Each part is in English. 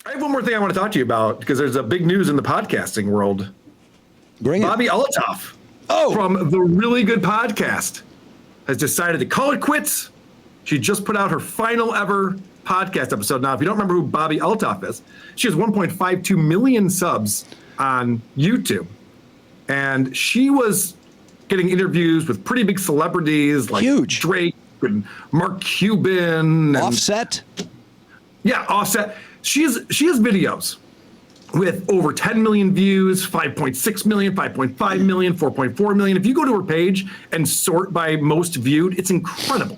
I have one more thing I want to talk to you about because there's a big news in the podcasting world. Bring it. Bobbi Althoff from the Really Good Podcast has decided to call it quits. She just put out her final ever podcast episode. Now, if you don't remember who Bobbi Althoff is, she has 1.52 million subs on YouTube. And she was getting interviews with pretty big celebrities like Drake and Mark Cuban. And Offset? Yeah, Offset. She has videos with over 10 million views, 5.6 million, 5.5 million, 4.4 million. If you go to her page and sort by most viewed, it's incredible.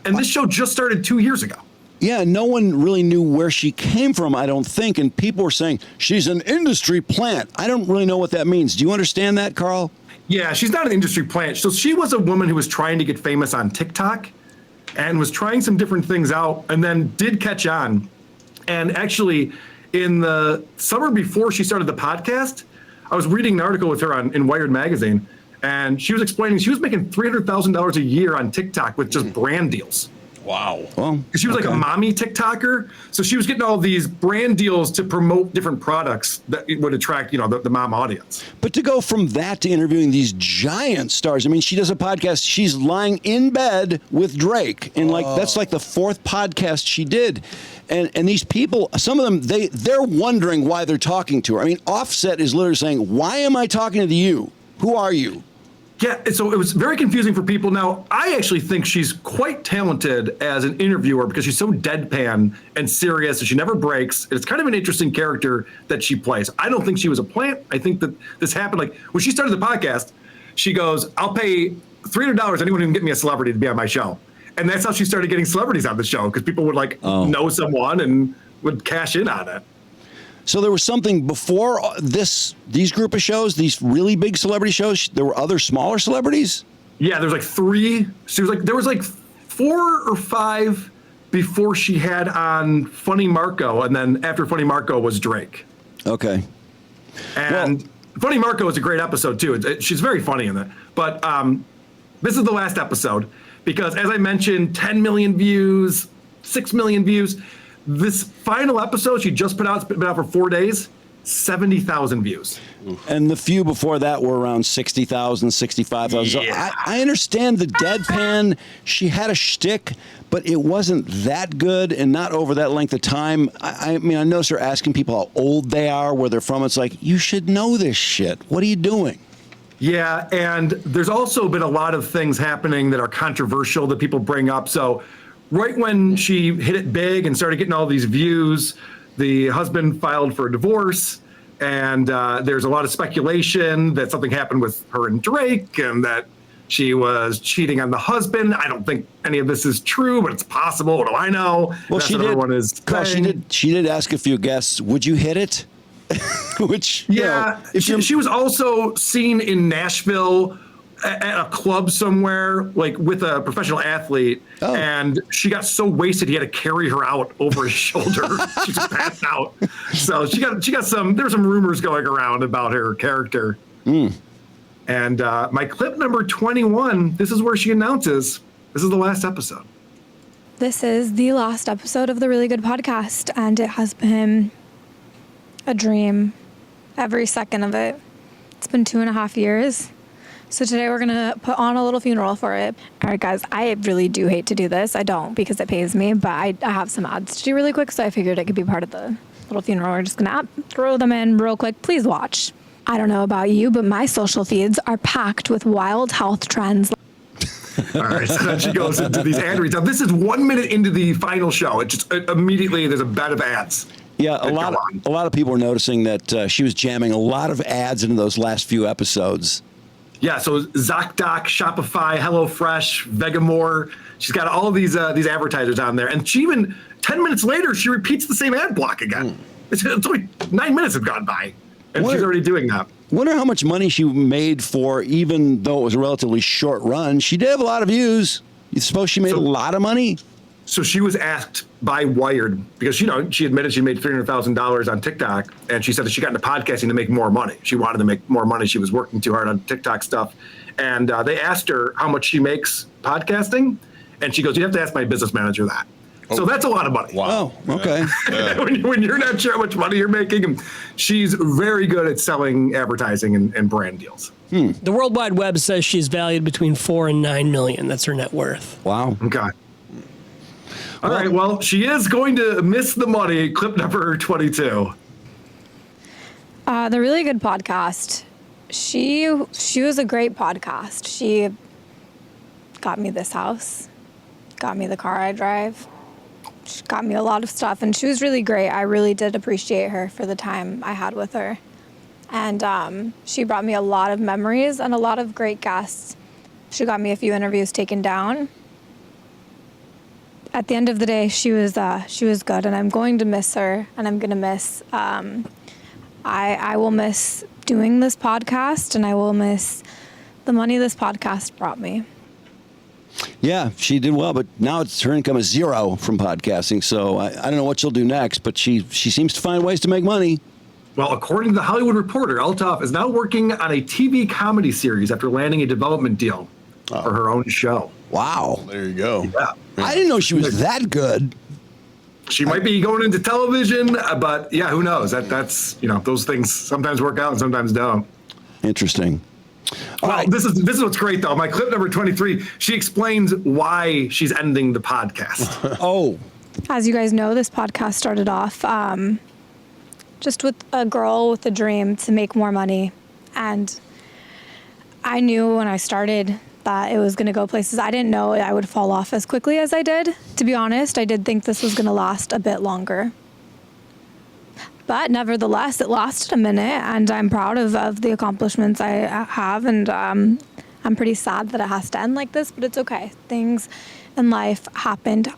And this show just started 2 years ago. Yeah, no one really knew where she came from, I don't think. And people were saying, she's an industry plant. I don't really know what that means. Do you understand that, Carl? Yeah, she's not an industry plant. So she was a woman who was trying to get famous on TikTok and was trying some different things out and then did catch on. And actually, in the summer before she started the podcast, I was reading an article with her in Wired magazine, and she was explaining she was making $300,000 a year on TikTok with just brand deals. Wow. Well, she was like a mommy TikToker, so she was getting all these brand deals to promote different products that would attract, the mom audience. But to go from that to interviewing these giant stars, I mean, she does a podcast. She's lying in bed with Drake, and that's like the fourth podcast she did. And these people, some of them, they're wondering why they're talking to her. I mean, Offset is literally saying, "Why am I talking to you? Who are you?" Yeah, so it was very confusing for people. Now, I actually think she's quite talented as an interviewer because she's so deadpan and serious, and she never breaks. It's kind of an interesting character that she plays. I don't think she was a plant. I think that this happened. Like, when she started the podcast, she goes, "I'll pay $300 anyone who can get me a celebrity to be on my show." And that's how she started getting celebrities on the show, because people would know someone and would cash in on it. So there was something before these group of shows, these really big celebrity shows. There were other smaller celebrities. Yeah, there's like three. There was like 4 or 5 before she had on Funny Marco, and then after Funny Marco was Drake. Okay. And Funny Marco is a great episode too. She's very funny in it. But this is the last episode because, as I mentioned, 10 million views, 6 million views. This final episode she just put out, it's been out for 4 days, 70,000 views. And the few before that were around 60,000, 65,000. Yeah. So I understand the deadpan. She had a shtick, but it wasn't that good and not over that length of time. I mean, I notice her asking people how old they are, where they're from. It's like, you should know this shit. What are you doing? Yeah, and there's also been a lot of things happening that are controversial that people bring up. So right when she hit it big and started getting all these views, the husband filed for a divorce, and there's a lot of speculation that something happened with her and Drake and that she was cheating on the husband. I don't think any of this is true, but it's possible. What do I know? Well, she did ask a few guests, would you hit it? Which, she was also seen in Nashville at a club somewhere, like with a professional athlete, and she got so wasted he had to carry her out over his shoulder. She just passed out. So she got some. There's some rumors going around about her character. And my clip number 21. This is where she announces this is the last episode. This is the last episode of the Really Good Podcast, and it has been a dream, every second of it. It's been 2.5 years. So today we're going to put on a little funeral for it. All right, guys, I really do hate to do this. I don't because it pays me, but I have some ads to do really quick, so I figured it could be part of the little funeral. We're just going to throw them in real quick. Please watch. I don't know about you, but my social feeds are packed with wild health trends. All right, so then she goes into these ad reads. Now, this is 1 minute into the final show. It just immediately there's a bed of ads. Yeah, a lot of people are noticing that she was jamming a lot of ads into those last few episodes. Yeah, so ZocDoc, Shopify, HelloFresh, Vegamore. She's got all of these advertisers on there. And she even, 10 minutes later, she repeats the same ad block again. It's only 9 minutes have gone by, and she's already doing that. Wonder how much money she made for, even though it was a relatively short run. She did have a lot of views. You suppose she made a lot of money? So she was asked by Wired, because she admitted she made $300,000 on TikTok, and she said that she got into podcasting to make more money. She wanted to make more money. She was working too hard on TikTok stuff. And they asked her how much she makes podcasting, and she goes, "You have to ask my business manager that." So that's a lot of money. Wow. Oh, okay. when you're not sure how much money you're making, and she's very good at selling advertising and brand deals. The World Wide Web says she's valued between 4 and 9 million. That's her net worth. Wow. Okay. All right. Well, she is going to miss the money. Clip number 22. The Really Good Podcast. She was a great podcast. She got me this house, got me the car I drive. She got me a lot of stuff, and she was really great. I really did appreciate her for the time I had with her. And she brought me a lot of memories and a lot of great guests. She got me a few interviews taken down. At the end of the day, she was good, and I'm going to miss her, and I'm going to miss, I will miss doing this podcast, and I will miss the money this podcast brought me. Yeah, she did well, but now her income is zero from podcasting. So I don't know what she'll do next, but she seems to find ways to make money. Well, according to the Hollywood Reporter, Althoff is now working on a TV comedy series after landing a development deal for her own show. Wow. There you go. Yeah. I didn't know she was that good. She might be going into television, but yeah, who knows? That's those things sometimes work out and sometimes don't. Interesting. All Well, right. this is what's great though. My clip number 23, she explains why she's ending the podcast. Oh, As you guys know, this podcast started off just with a girl with a dream to make more money. And I knew when I started that it was going to go places. I didn't know I would fall off as quickly as I did. To be honest, I did think this was going to last a bit longer. But nevertheless, it lasted a minute, and I'm proud of the accomplishments I have. And I'm pretty sad that it has to end like this, but it's okay. Things in life happened.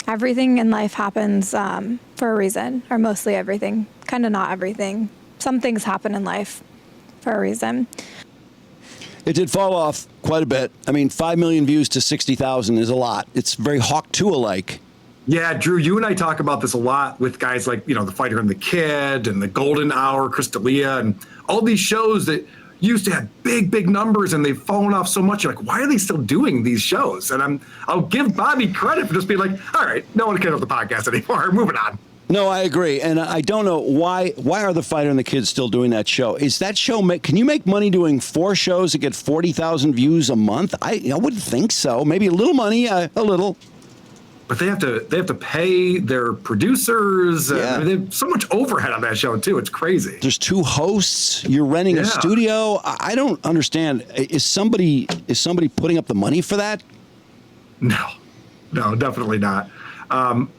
Everything in life happens for a reason, or mostly everything. Kind of not everything. Some things happen in life for a reason. it did fall off quite a bit. I mean, 5 million views to 60,000 is a lot. It's very Hawk 2-alike. Yeah, Drew, you and I talk about this a lot with guys like, The Fighter and the Kid and the Golden Hour, Crystalia, and all these shows that used to have big numbers and they've fallen off so much. You're like, why are they still doing these shows? And I'll give Bobbi credit for just being like, all right, no one cares about the podcast anymore. Moving on. No, I agree, and I don't know why are the Fighter and the Kid still doing that show? Is that show can you make money doing 4 shows that get 40,000 views a month? I wouldn't think so. Maybe a little money, a little. But they have to pay their producers. Yeah. I mean, they have so much overhead on that show too. It's crazy. There's 2 hosts. You're renting a studio. I don't understand. Is somebody putting up the money for that? No, definitely not.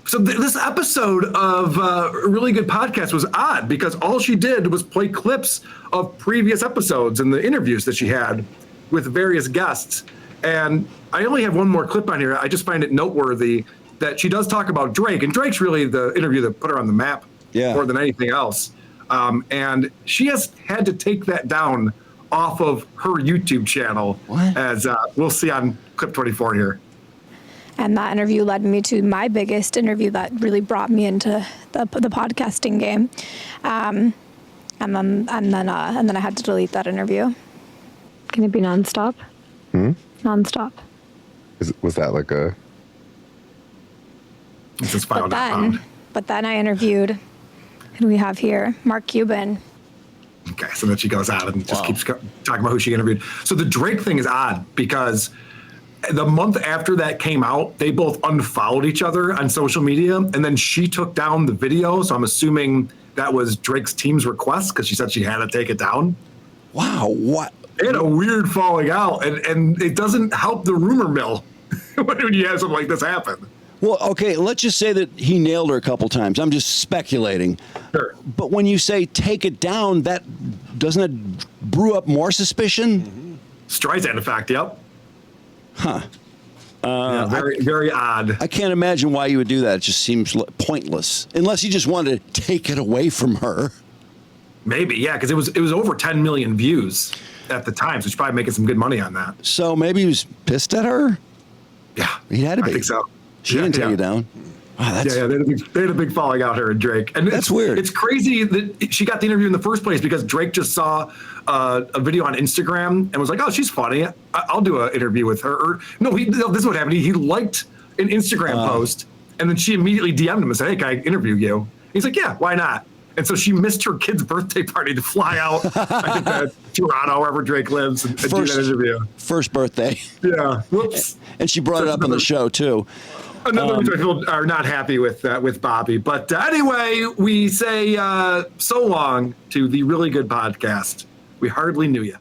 So this episode of a Really Good Podcast was odd because all she did was play clips of previous episodes and the interviews that she had with various guests. And I only have one more clip on here. I just find it noteworthy that she does talk about Drake, and Drake's really the interview that put her on the map more than anything else. And she has had to take that down off of her YouTube channel, as we'll see on clip 24 here. And that interview led me to my biggest interview that really brought me into the podcasting game. And then I had to delete that interview. Can it be nonstop? Nonstop. Was that like a... Just file not found. But then I interviewed, who do we have here? Mark Cuban. Okay, so then she goes out and just keeps talking about who she interviewed. So the Drake thing is odd because the month after that came out, they both unfollowed each other on social media, and then she took down the video. So I'm assuming that was Drake's team's request because she said she had to take it down. Wow, what? They had a weird falling out, and it doesn't help the rumor mill when you have something like this happen. Well, okay, let's just say that he nailed her a couple times. I'm just speculating. Sure. But when you say take it down, that doesn't it brew up more suspicion? Streisand effect, yep. Huh. Yeah, very odd. I can't imagine why you would do that. It just seems pointless. Unless you just wanted to take it away from her. Maybe, yeah, because it was over 10 million views at the time, so she's probably making some good money on that. So maybe he was pissed at her? Yeah. He had to be. I think so. She didn't take it down. Wow, that's... Yeah, they had a big falling out, her and Drake. And that's weird. It's crazy that she got the interview in the first place because Drake just saw a video on Instagram and was like, oh, she's funny. I'll do an interview with her. Or, no, this is what happened. He liked an Instagram post, And then she immediately DM'd him and said, "Hey, can I interview you?" He's like, "Yeah, why not?" And so she missed her kid's birthday party to fly out, I think, to Toronto, wherever Drake lives, and do that interview. First birthday. Yeah. Whoops. And she brought it up on the show, too. Another reason people are not happy with Bobbi. But anyway, we say so long to the Really Good Podcast. We hardly knew you.